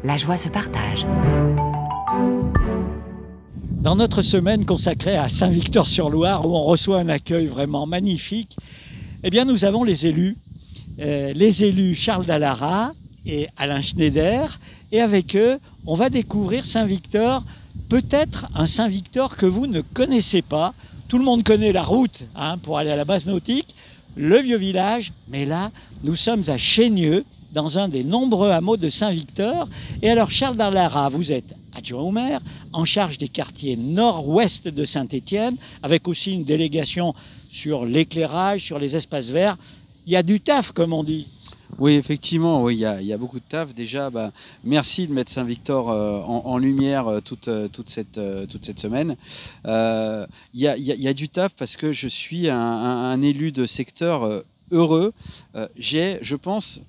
la joie se partage. Dans notre semaine consacrée à Saint-Victor-sur-Loire, où on reçoit un accueil vraiment magnifique, eh bien nous avons les élus Charles Dallara et Alain Schneider. Et avec eux, on va découvrir Saint-Victor, peut-être un Saint-Victor que vous ne connaissez pas. Tout le monde connaît la route pour aller à la base nautique, le vieux village, mais là, nous sommes à Chénieux, dans un des nombreux hameaux de Saint-Victor. Et alors, Charles Dallara, vous êtes adjoint au maire, en charge des quartiers nord-ouest de Saint-Étienne, avec aussi une délégation sur l'éclairage, sur les espaces verts. Il y a du taf, comme on dit. Oui, effectivement, oui, il y a beaucoup de taf. Déjà, merci de mettre Saint-Victor en lumière toute cette semaine. Il y a du taf parce que je suis un élu de secteur heureux. Je pense,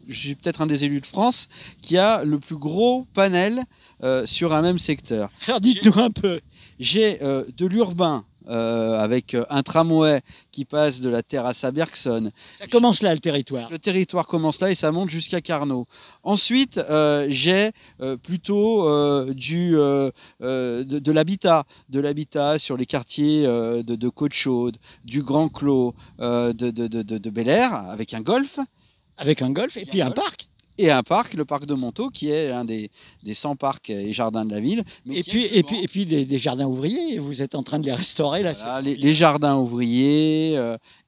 je suis peut-être un des élus de France qui a le plus gros panel sur un même secteur. Alors dites-nous un peu. J'ai de l'urbain, avec un tramway qui passe de la terrasse à Bergson. Ça commence là, le territoire. Le territoire commence là et ça monte jusqu'à Carnot. Ensuite, j'ai plutôt de l'habitat. De l'habitat sur les quartiers de Côte-Chaude, du Grand Clos, de Bel Air, avec un golf. Avec un golf et puis un parc. Et un parc, le parc de Montaut, qui est un des 100 parcs et jardins de la ville. Et puis des jardins ouvriers, vous êtes en train de les restaurer là. Voilà, les jardins ouvriers,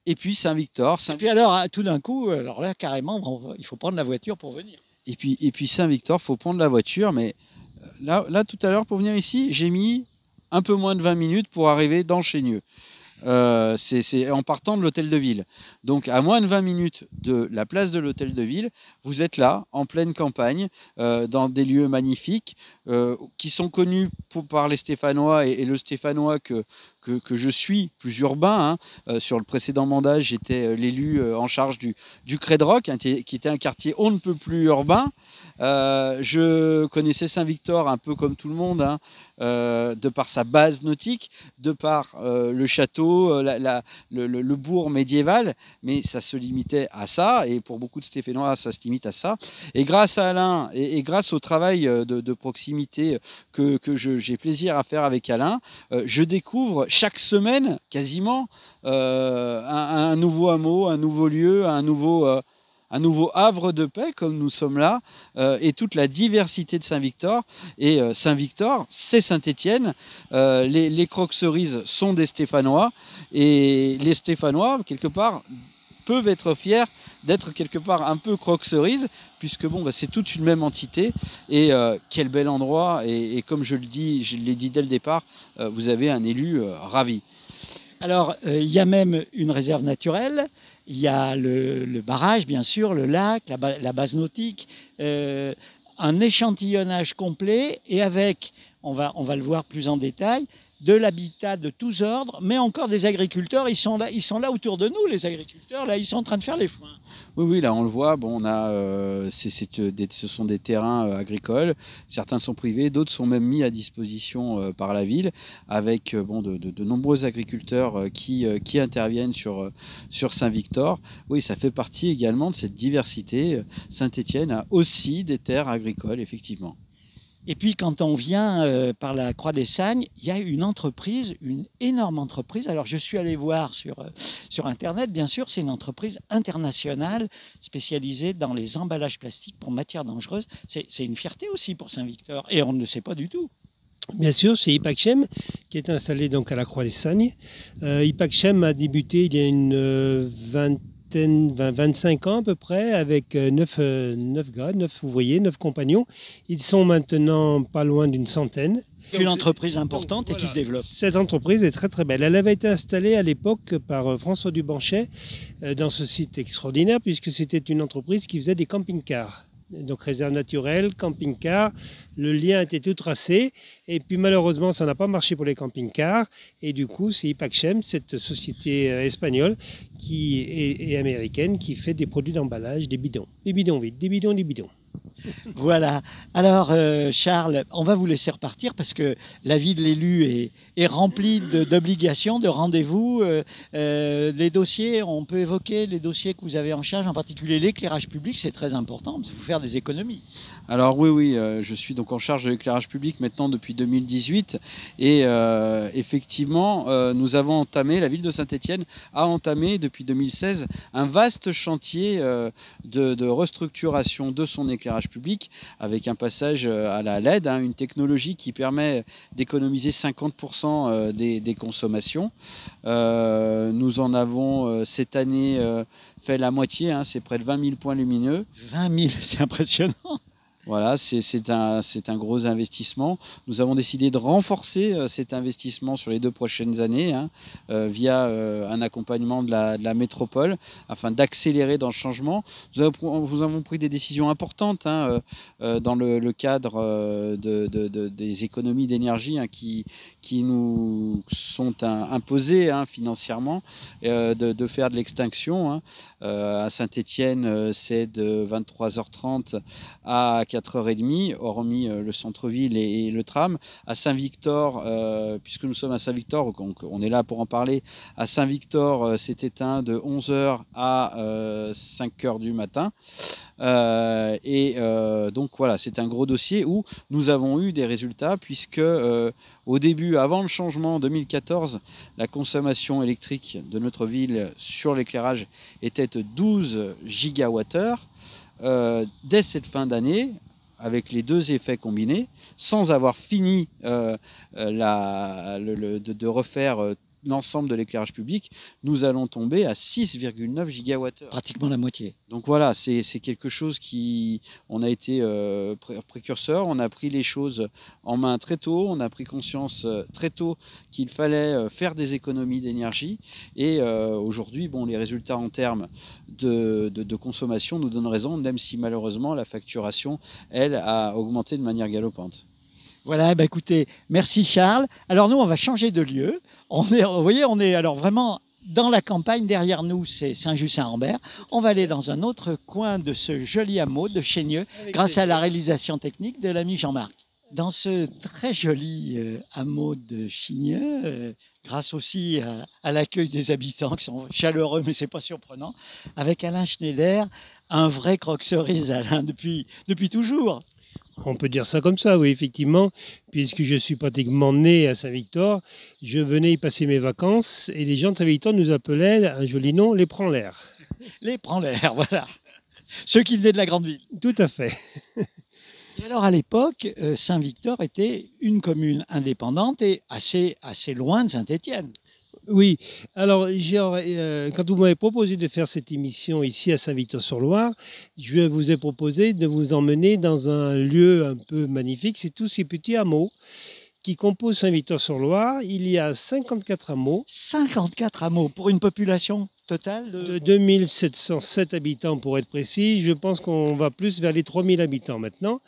et puis Saint-Victor. Et puis alors, tout d'un coup, alors là, carrément, il faut prendre la voiture pour venir. Et puis Saint-Victor, il faut prendre la voiture, mais là, tout à l'heure, pour venir ici, j'ai mis un peu moins de 20 minutes pour arriver dans Chénieux. C'est en partant de l'hôtel de ville. Donc à moins de 20 minutes de la place de l'hôtel de ville, vous êtes là, en pleine campagne, dans des lieux magnifiques, qui sont connus par les Stéphanois et le Stéphanois que je suis, plus urbain. Sur le précédent mandat, j'étais l'élu en charge du Crédroc, qui était un quartier on ne peut plus urbain. Je connaissais Saint-Victor un peu comme tout le monde, de par sa base nautique, de par le château, le bourg médiéval, mais ça se limitait à ça, et pour beaucoup de Stéphanois, ça se limite à ça. Et grâce à Alain, et grâce au travail de proximité que j'ai plaisir à faire avec Alain, je découvre chaque semaine, quasiment, un nouveau hameau, un nouveau lieu, un nouveau havre de paix, comme nous sommes là, et toute la diversité de Saint-Victor. Et Saint-Victor, c'est Saint-Étienne. Les croque-cerises sont des Stéphanois. Et les Stéphanois, quelque part, peuvent être fiers d'être quelque part un peu croque-cerise, puisque c'est toute une même entité. Et quel bel endroit. Et comme je l'ai dit dès le départ, vous avez un élu ravi. Alors, il y a même une réserve naturelle, il y a le barrage, bien sûr, le lac, la base nautique, un échantillonnage complet et avec, on va le voir plus en détail, de l'habitat de tous ordres, mais encore des agriculteurs, ils sont là autour de nous, les agriculteurs, là, ils sont en train de faire les foins. Oui, là on le voit, on a, ce sont des terrains agricoles, certains sont privés, d'autres sont même mis à disposition par la ville, avec de nombreux agriculteurs qui interviennent sur Saint-Victor. Oui, ça fait partie également de cette diversité. Saint-Étienne a aussi des terres agricoles, effectivement. Et puis, quand on vient par la Croix des Sagnes, il y a une entreprise, une énorme entreprise. Alors, je suis allé voir sur Internet, bien sûr, c'est une entreprise internationale spécialisée dans les emballages plastiques pour matières dangereuses. C'est une fierté aussi pour Saint-Victor, et on ne le sait pas du tout. Bien sûr, c'est Ipachem qui est installé donc à la Croix des Sagnes. Ipachem a débuté il y a une 25 ans à peu près, avec 9 gars, 9 ouvriers, 9 compagnons. Ils sont maintenant pas loin d'une centaine. C'est une entreprise importante et voilà, qui se développe. Cette entreprise est très très belle. Elle avait été installée à l'époque par François Dubanchet dans ce site extraordinaire, puisque c'était une entreprise qui faisait des camping-cars. Donc réserve naturelle, camping-car, le lien était tout tracé et puis malheureusement ça n'a pas marché pour les camping-cars et du coup c'est Ipachem, cette société espagnole et américaine qui fait des produits d'emballage, des bidons vides, des bidons. Voilà. Alors, Charles, on va vous laisser repartir parce que la vie de l'élu est remplie d'obligations, de rendez-vous. Les dossiers, on peut évoquer les dossiers que vous avez en charge, en particulier l'éclairage public, c'est très important, parce qu'il faut faire des économies. Alors oui, je suis donc en charge de l'éclairage public maintenant depuis 2018 et effectivement, nous avons entamé, la ville de Saint-Étienne a entamé depuis 2016 un vaste chantier de restructuration de son éclairage public avec un passage à la LED, hein, une technologie qui permet d'économiser 50% des consommations. Nous en avons cette année fait la moitié, hein, c'est près de 20 000 points lumineux. 20 000, c'est impressionnant. Voilà, c'est un gros investissement. Nous avons décidé de renforcer cet investissement sur les 2 prochaines années hein, via un accompagnement de la métropole afin d'accélérer dans le changement. Nous avons pris des décisions importantes hein, dans le cadre des économies d'énergie hein, qui nous sont imposées hein, financièrement, de faire de l'extinction. Hein. À Saint-Étienne, c'est de 23h30 à 4h30, hormis le centre-ville et le tram. À Saint-Victor, puisque nous sommes à Saint-Victor, donc on est là pour en parler, à Saint-Victor, c'est éteint de 11h à 5h du matin. Donc voilà, c'est un gros dossier où nous avons eu des résultats puisque au début, avant le changement en 2014, la consommation électrique de notre ville sur l'éclairage était de 12 gigawattheures. Dès cette fin d'année, avec les 2 effets combinés, sans avoir fini de refaire l'ensemble de l'éclairage public, nous allons tomber à 6,9 gigawattheures. Pratiquement la moitié. Donc voilà, c'est quelque chose on a été précurseur, on a pris les choses en main très tôt, on a pris conscience très tôt qu'il fallait faire des économies d'énergie et aujourd'hui, bon, les résultats en termes de consommation nous donnent raison, même si malheureusement la facturation, elle, a augmenté de manière galopante. Voilà, bah écoutez, merci Charles. Alors nous, on va changer de lieu. Vous voyez, on est alors vraiment dans la campagne. Derrière nous, c'est Saint-Just-Saint-Rambert. On va aller dans un autre coin de ce joli hameau de Chaigneux, grâce à la réalisation technique de l'ami Jean-Marc. Dans ce très joli hameau de Chaigneux, grâce aussi à l'accueil des habitants qui sont chaleureux, mais c'est pas surprenant, avec Alain Schneider, un vrai croque-cerise, Alain, depuis toujours. On peut dire ça comme ça, oui, effectivement, puisque je suis pratiquement né à Saint-Victor, je venais y passer mes vacances et les gens de Saint-Victor nous appelaient, un joli nom, les Prends-l'air. Les Prends-l'air, voilà. Ceux qui venaient de la grande ville. Tout à fait. Et alors à l'époque, Saint-Victor était une commune indépendante et assez loin de Saint-Étienne. Oui, alors quand vous m'avez proposé de faire cette émission ici à Saint-Victor-sur-Loire, je vous ai proposé de vous emmener dans un lieu un peu magnifique. C'est tous ces petits hameaux qui composent Saint-Victor-sur-Loire. Il y a 54 hameaux. 54 hameaux pour une population totale de 2707 habitants pour être précis. Je pense qu'on va plus vers les 3000 habitants maintenant.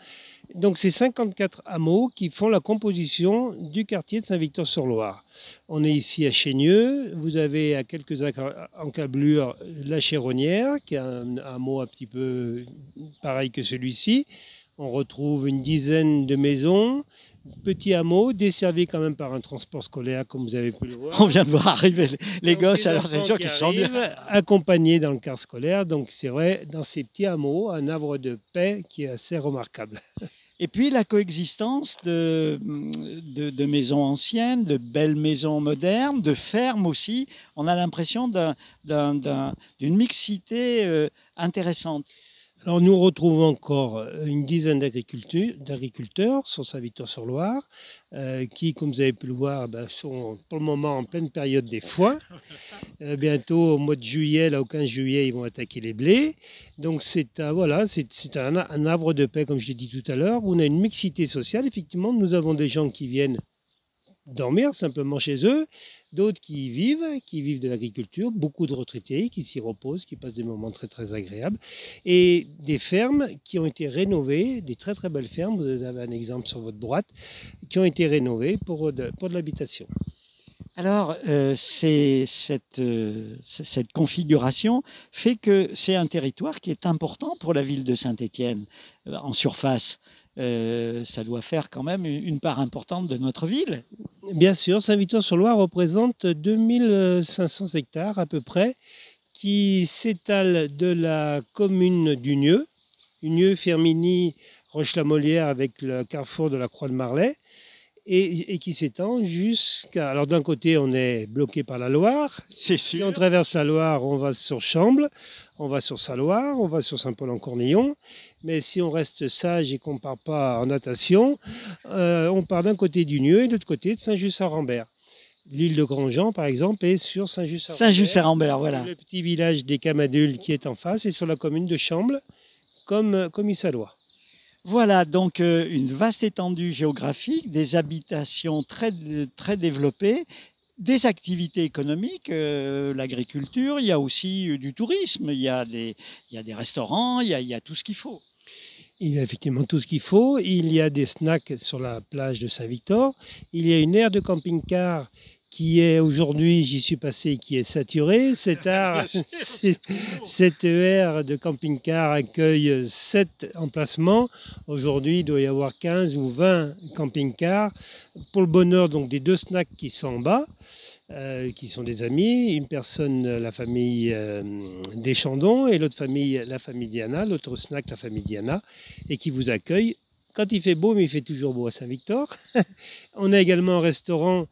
Donc, c'est 54 hameaux qui font la composition du quartier de Saint-Victor-sur-Loire. On est ici à Chaigneux. Vous avez à quelques encablures la Chéronnière, qui est un hameau un petit peu pareil que celui-ci. On retrouve une dizaine de maisons, petits hameaux, desservis quand même par un transport scolaire, comme vous avez pu le voir. On vient de voir arriver les gosses, alors c'est sûr qu'ils sont bien. Accompagnés dans le car scolaire. Donc, c'est vrai, dans ces petits hameaux, un havre de paix qui est assez remarquable. Et puis la coexistence de maisons anciennes, de belles maisons modernes, de fermes aussi. On a l'impression d'une mixité intéressante. Alors nous retrouvons encore une dizaine d'agriculteurs sur Saint-Victor-sur-Loire qui, comme vous avez pu le voir, sont pour le moment en pleine période des foins. Bientôt, au mois de juillet, là, au 15 juillet, ils vont attaquer les blés. Donc c'est un havre de paix, comme je l'ai dit tout à l'heure, où on a une mixité sociale. Effectivement, nous avons des gens qui viennent dormir simplement chez eux, d'autres qui vivent de l'agriculture, beaucoup de retraités qui s'y reposent, qui passent des moments très très agréables, et des fermes qui ont été rénovées, des très très belles fermes, vous avez un exemple sur votre droite, qui ont été rénovées pour de l'habitation. Alors, cette configuration fait que c'est un territoire qui est important pour la ville de Saint-Étienne en surface. Ça doit faire quand même une part importante de notre ville. Bien sûr, Saint-Victor-sur-Loire représente 2500 hectares à peu près, qui s'étalent de la commune d'Unieux, Unieux, Firminy, Roche-la-Molière avec le carrefour de la Croix de Marlais, et qui s'étend jusqu'à... Alors d'un côté, on est bloqué par la Loire. C'est Si sûr. on traverse la Loire, on va sur Chambles, on va sur Saloir, on va sur Saint-Paul-en-Cornillon. Mais si on reste sage et qu'on ne part pas en natation, on part d'un côté d'Unieux et de l'autre côté de Saint-Just-à-Rambert. L'île de Grandjean, par exemple, est sur Saint-Just-à-Rambert. Saint-Just-à-Rambert, voilà. Le petit village des Camadules qui est en face est sur la commune de Chambles, comme Issalois. Voilà, donc une vaste étendue géographique, des habitations très, très développées, des activités économiques, l'agriculture, il y a aussi du tourisme, il y a des restaurants, il y a tout ce qu'il faut. Il y a effectivement tout ce qu'il faut. Il y a des snacks sur la plage de Saint-Victor. Il y a une aire de camping-car qui est aujourd'hui, j'y suis passé, qui est saturée. Cette aire de camping-car accueille 7 emplacements. Aujourd'hui, il doit y avoir 15 ou 20 camping-cars. Pour le bonheur donc, des 2 snacks qui sont en bas, qui sont des amis. Une personne, la famille Deschandons, et l'autre famille, la famille Diana, l'autre snack, la famille Diana, et qui vous accueille. Quand il fait beau, mais il fait toujours beau à Saint-Victor. On a également un restaurant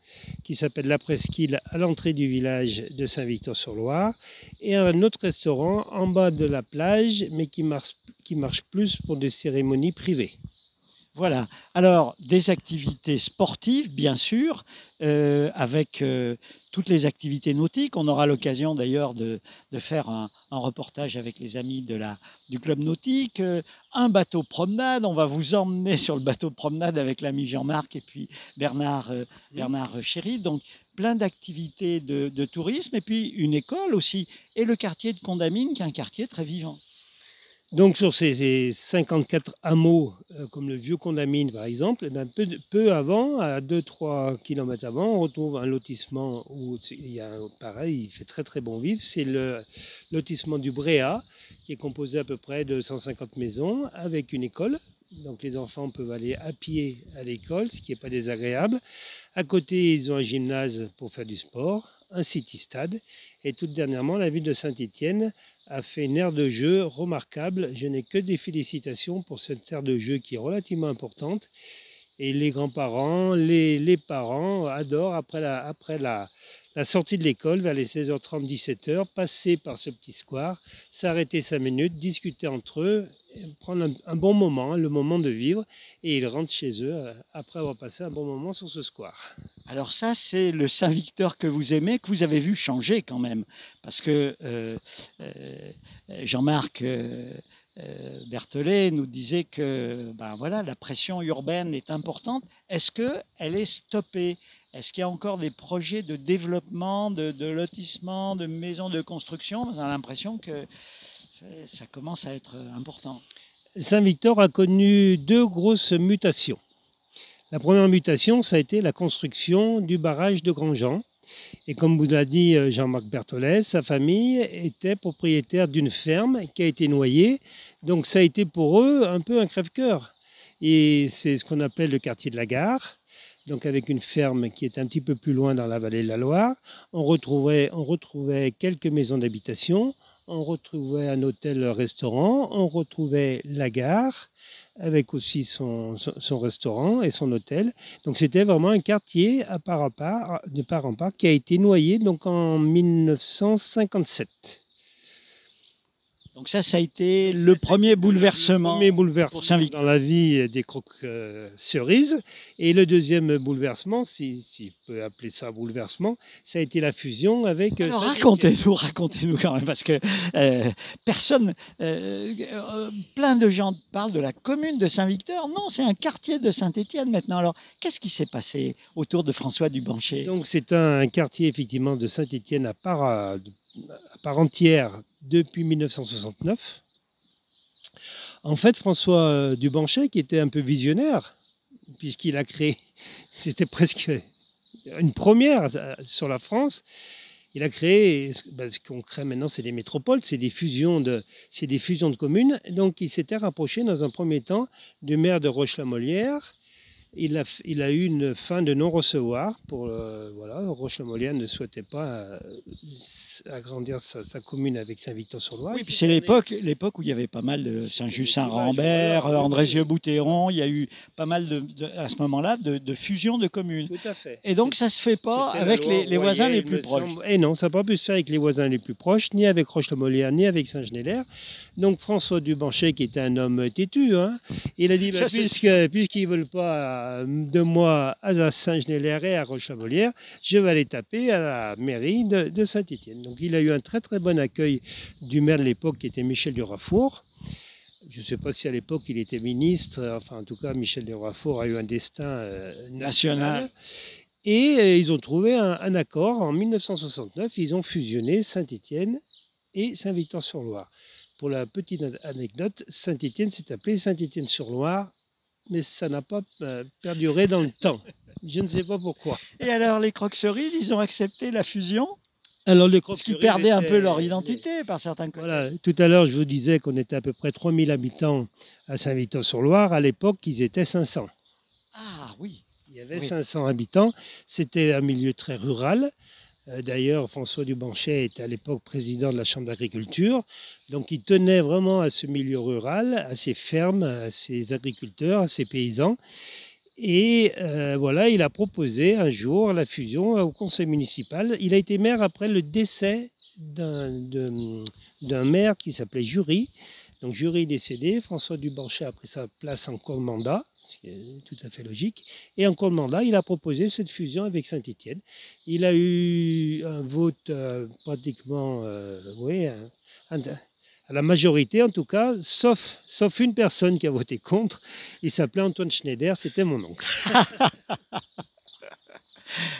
qui s'appelle La Presqu'île à l'entrée du village de Saint-Victor-sur-Loire et un autre restaurant en bas de la plage, mais qui marche plus pour des cérémonies privées. Voilà. Alors, des activités sportives, bien sûr, avec toutes les activités nautiques. On aura l'occasion d'ailleurs de faire un reportage avec les amis du club nautique. Un bateau promenade. On va vous emmener sur le bateau de promenade avec l'ami Jean-Marc et puis Bernard Chéry. Donc, plein d'activités de tourisme. Et puis, une école aussi. Et le quartier de Condamine, qui est un quartier très vivant. Donc sur ces 54 hameaux, comme le vieux Condamine par exemple, peu avant, à 2-3 km avant, on retrouve un lotissement où il y a pareil, il fait très très bon vivre. C'est le lotissement du Bréa, qui est composé à peu près de 150 maisons avec une école. Donc les enfants peuvent aller à pied à l'école, ce qui n'est pas désagréable. À côté, ils ont un gymnase pour faire du sport, un city-stade. Et tout dernièrement, la ville de Saint-Étienne a fait une aire de jeu remarquable. Je n'ai que des félicitations pour cette aire de jeu qui est relativement importante. Et les grands-parents, les parents adorent, après la sortie de l'école, vers les 16h30, 17h, passer par ce petit square, s'arrêter 5 minutes, discuter entre eux, prendre un bon moment, le moment de vivre, et ils rentrent chez eux après avoir passé un bon moment sur ce square. Alors ça, c'est le Saint-Victor que vous aimez, que vous avez vu changer quand même. Parce que Jean-Marc Berthelet nous disait que voilà, la pression urbaine est importante. Est-ce qu'elle est stoppée ? Est-ce qu'il y a encore des projets de développement, de lotissement, de maisons de construction ? On a l'impression que ça commence à être important. Saint-Victor a connu 2 grosses mutations. La première mutation, ça a été la construction du barrage de Grandjean. Et comme vous l'a dit Jean-Marc Berthelet, sa famille était propriétaire d'une ferme qui a été noyée. Donc ça a été pour eux un peu un crève-cœur. Et c'est ce qu'on appelle le quartier de la Gare. Donc avec une ferme qui est un petit peu plus loin dans la vallée de la Loire. On retrouvait quelques maisons d'habitation. On retrouvait un hôtel-restaurant. On retrouvait la gare, avec aussi son restaurant et son hôtel. Donc c'était vraiment un quartier de part en part qui a été noyé donc en 1957. Donc ça a été le premier bouleversement pour Saint-Victor. Dans la vie des croque-cerises. Et le deuxième bouleversement, si je peux appeler ça bouleversement, ça a été la fusion avec... Alors racontez-nous quand même, parce que personne, plein de gens parlent de la commune de Saint-Victor. Non, c'est un quartier de Saint-Étienne maintenant. Alors, qu'est-ce qui s'est passé autour de François Dubanché ? Donc c'est un quartier effectivement de Saint-Étienne à part entière depuis 1969. En fait, François Dubanché, qui était un peu visionnaire, puisqu'il a créé, c'était presque une première sur la France. Il a créé, ce qu'on crée maintenant, c'est des métropoles, c'est des fusions de communes. Donc, il s'était rapproché dans un premier temps du maire de Roche-la-Molière. Il a eu une fin de non-recevoir. Voilà, Roche-la-Molière ne souhaitait pas agrandir sa commune avec Saint-Victor-sur-Loire. Oui, puis c'est l'époque où il y avait pas mal de Saint-Just-Saint-Rambert, Andrézieux-Boutéron. Il y a eu pas mal à ce moment-là de fusions de communes. Tout à fait. Et donc ça ne se fait pas avec les voisins les plus proches. Et non, ça n'a pas pu se faire avec les voisins les plus proches, ni avec Roche-la-Molière, ni avec Saint-Genélaire. Donc François Dubanchet, qui était un homme têtu, il a dit, puisqu'ils ne veulent pas de moi à Saint-Genélaire et à Roche-la-Molière, je vais aller taper à la mairie de Saint-Étienne. Donc il a eu un très très bon accueil du maire de l'époque, qui était Michel Durafour. Je ne sais pas si à l'époque il était ministre, enfin en tout cas Michel Durafour a eu un destin national. Et ils ont trouvé un accord en 1969, ils ont fusionné Saint-Étienne et Saint-Victor-sur-Loire. Pour la petite anecdote, Saint-Étienne s'est appelé Saint-Étienne-sur-Loire, mais ça n'a pas perduré dans le temps. Je ne sais pas pourquoi. Et alors les Croque-Cerises, ils ont accepté la fusion? Alors, parce qu'ils perdaient un peu leur identité par certains côtés. Voilà, tout à l'heure, je vous disais qu'on était à peu près 3000 habitants à Saint-Victor-sur-Loire. À l'époque, ils étaient 500. Ah oui. Il y avait 500 habitants. C'était un milieu très rural. D'ailleurs, François Dubanchet était à l'époque président de la Chambre d'agriculture. Donc, il tenait vraiment à ce milieu rural, à ses fermes, à ses agriculteurs, à ses paysans. Et voilà, il a proposé un jour la fusion au conseil municipal. Il a été maire après le décès d'un maire qui s'appelait Jury. Donc Jury décédé, François Dubanchet a pris sa place en cours de mandat, ce qui est tout à fait logique. Et en cours de mandat, il a proposé cette fusion avec Saint-Étienne. Il a eu un vote pratiquement, à la majorité en tout cas, sauf une personne qui a voté contre. Il s'appelait Antoine Schneider, c'était mon oncle.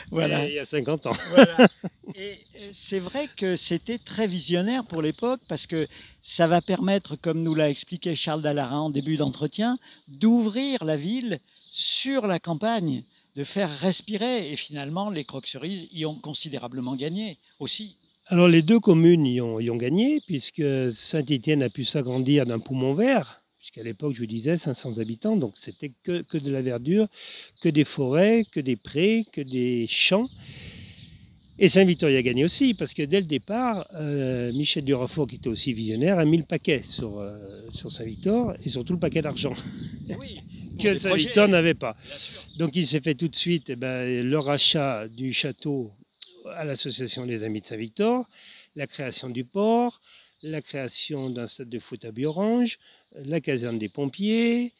Voilà. Il y a 50 ans. Voilà. Et c'est vrai que c'était très visionnaire pour l'époque parce que ça va permettre, comme nous l'a expliqué Charles Dallarin en début d'entretien, d'ouvrir la ville sur la campagne, de faire respirer. Et finalement, les Croque-Cerises y ont considérablement gagné aussi. Alors les deux communes y ont gagné, puisque Saint-Étienne a pu s'agrandir d'un poumon vert, puisqu'à l'époque, je vous disais, 500 habitants, donc c'était que de la verdure, que des forêts, que des prés, que des champs. Et Saint-Victor y a gagné aussi, parce que dès le départ, Michel Durafour, qui était aussi visionnaire, a mis le paquet sur Saint-Victor, et surtout le paquet d'argent, que Saint-Victor n'avait pas. Donc il s'est fait tout de suite le rachat du château à l'association des Amis de Saint-Victor, la création du port, la création d'un stade de foot à Biorange, la caserne des pompiers,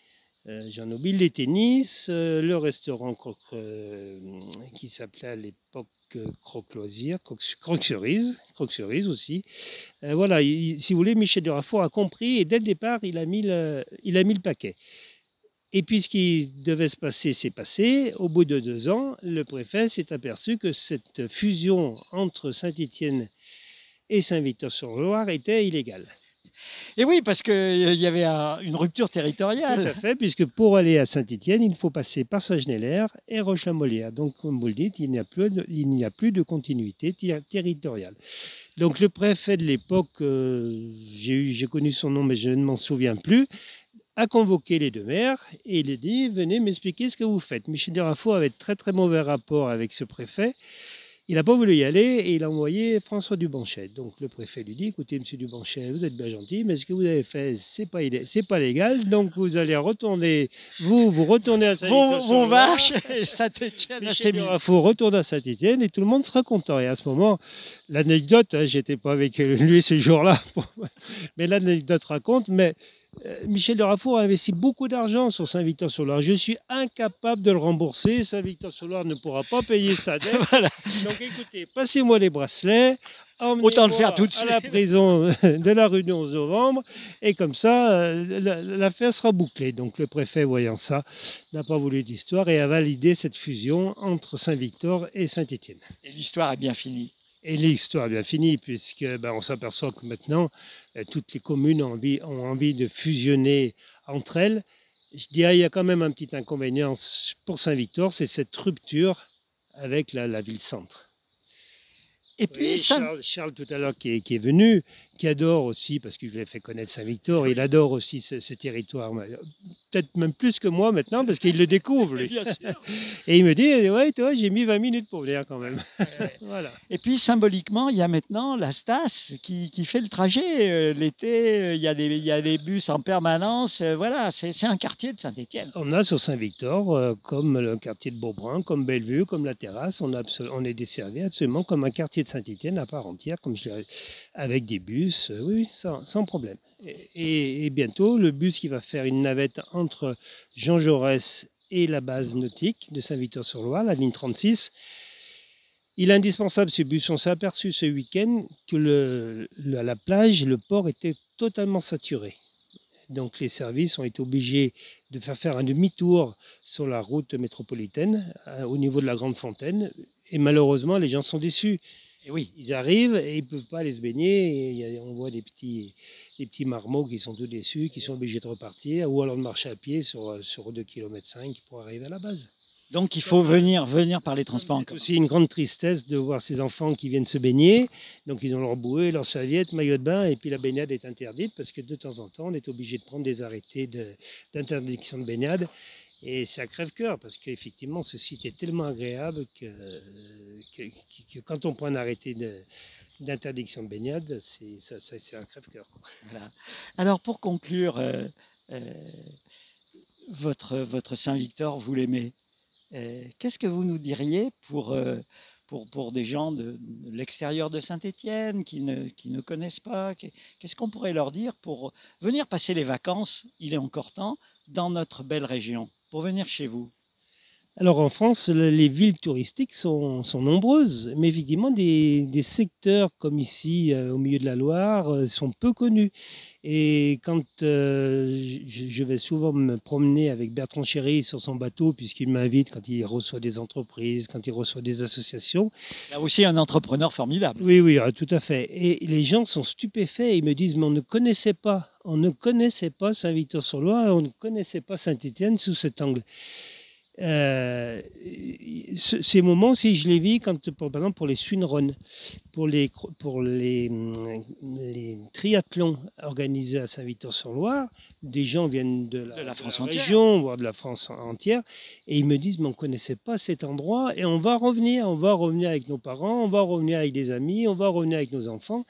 j'en oublie, les tennis, le restaurant qui s'appelait à l'époque Croque-Loisirs, Croque-Cerise aussi. Voilà, si vous voulez, Michel Durafour a compris et dès le départ, il a mis le paquet. Et puis, ce qui devait se passer s'est passé. Au bout de 2 ans, le préfet s'est aperçu que cette fusion entre Saint-Étienne et Saint-Victor-sur-Loire était illégale. Et oui, parce qu'il y avait une rupture territoriale. Tout à fait, puisque pour aller à Saint-Étienne, il faut passer par Saint-Genélaire et Roche-la-Molière. Donc, comme vous le dites, il n'y a plus de continuité territoriale. Donc, le préfet de l'époque, j'ai connu son nom, mais je ne m'en souviens plus, a convoqué les deux maires et il a dit « Venez m'expliquer ce que vous faites ». Michel Durafour avait très très mauvais rapport avec ce préfet. Il n'a pas voulu y aller et il a envoyé François Dubanchet. Donc le préfet lui dit « Écoutez, monsieur Dubanchet, vous êtes bien gentil, mais ce que vous avez fait, c'est pas légal. Donc vous allez retourner, vous retournez à Saint-Étienne. Vos vaches, Saint-Étienne. Michel Durafour retourne à Saint-Étienne et tout le monde sera content. Et à ce moment, l'anecdote, j'étais pas avec lui ce jour-là, mais l'anecdote raconte, mais Michel Durafour a investi beaucoup d'argent sur Saint-Victor-sur-Loire. Je suis incapable de le rembourser. Saint-Victor-sur-Loire ne pourra pas payer sa dette. Voilà. Donc écoutez, passez-moi les bracelets. Autant le faire tout de suite. À la prison de la rue du 11 novembre. Et comme ça, l'affaire sera bouclée. Donc le préfet, voyant ça, n'a pas voulu d'histoire et a validé cette fusion entre Saint-Victor et Saint-Étienne. Et l'histoire est bien finie. Et l'histoire est bien finie, puisque on s'aperçoit que maintenant, toutes les communes ont envie de fusionner entre elles. Je dirais qu'il y a quand même un petit inconvénient pour Saint-Victor, c'est cette rupture avec la ville-centre. Et puis, Oui, ça, Charles, tout à l'heure, qui est venu, qui adore aussi, parce que je lui ai fait connaître Saint-Victor, il adore aussi ce territoire. Peut-être même plus que moi maintenant, parce qu'il le découvre, lui. bien sûr. Et il me dit, ouais, toi, j'ai mis 20 minutes pour venir quand même. Voilà. Et puis symboliquement, il y a maintenant la Stas qui fait le trajet. L'été, il y a des bus en permanence. Voilà, c'est un quartier de Saint-Étienne. On a sur Saint-Victor, comme le quartier de Beaubrun, comme Bellevue, comme la Terrasse, on est desservi absolument comme un quartier de Saint-Étienne à part entière, avec des bus, oui, sans problème. Et bientôt, le bus qui va faire une navette entre Jean Jaurès et la base nautique de Saint-Victor-sur-Loire, la ligne 36, il est indispensable ce bus. On s'est aperçu ce week-end que à la plage, le port était totalement saturé. Donc les services ont été obligés de faire un demi-tour sur la route métropolitaine au niveau de la Grande Fontaine. Et malheureusement, les gens sont déçus. Et oui. Ils arrivent et ils ne peuvent pas aller se baigner. Et on voit des petits marmots qui sont tout déçus, qui sont obligés de repartir, ou alors de marcher à pied sur 2,5 km pour arriver à la base. Donc il faut venir par les transports en C'est commun. aussi une grande tristesse de voir ces enfants qui viennent se baigner. Donc ils ont leur bouée, leur serviette, maillot de bain, et puis la baignade est interdite parce que de temps en temps, on est obligé de prendre des arrêtés d'interdiction de baignade. Et c'est à crève-cœur parce qu'effectivement, ce site est tellement agréable que quand on prend un arrêté d'interdiction de baignade, c'est un crève-cœur. Voilà. Alors pour conclure, votre Saint-Victor, vous l'aimez. Qu'est-ce que vous nous diriez pour des gens de l'extérieur de Saint-Étienne qui ne connaissent pas? Qu'est-ce qu'on pourrait leur dire pour venir passer les vacances, il est encore temps, dans notre belle région, pour venir chez vous? Alors en France, les villes touristiques sont nombreuses, mais effectivement des secteurs comme ici, au milieu de la Loire, sont peu connus. Et quand je vais souvent me promener avec Bertrand Chéry sur son bateau, puisqu'il m'invite quand il reçoit des entreprises, quand il reçoit des associations. Là aussi un entrepreneur formidable. Oui, tout à fait. Et les gens sont stupéfaits, ils me disent, mais on ne connaissait pas Saint-Victor-sur-Loire, on ne connaissait pas Saint-Étienne sous cet angle. Ces moments aussi, je les vis par exemple pour les swimruns, pour les triathlons organisés à Saint-Victor-sur-Loire. Des gens viennent de la région, voire de la France entière, et ils me disent, mais on ne connaissait pas cet endroit, et on va revenir avec nos parents, on va revenir avec des amis, on va revenir avec nos enfants.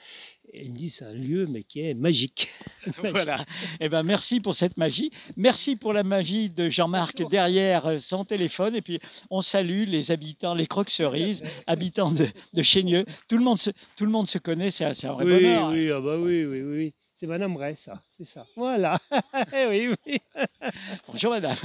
Et il me dit, c'est un lieu mais qui est magique. Voilà. Eh ben, merci pour cette magie. Merci pour la magie de Jean-Marc derrière son téléphone. Et puis, on salue les habitants, les Croques-Cerises, habitants de Chénieux. Tout le monde se connaît, c'est un vrai bonheur. Oui. C'est Madame Ray, ça. C'est ça. Voilà. Oui. Bonjour, madame.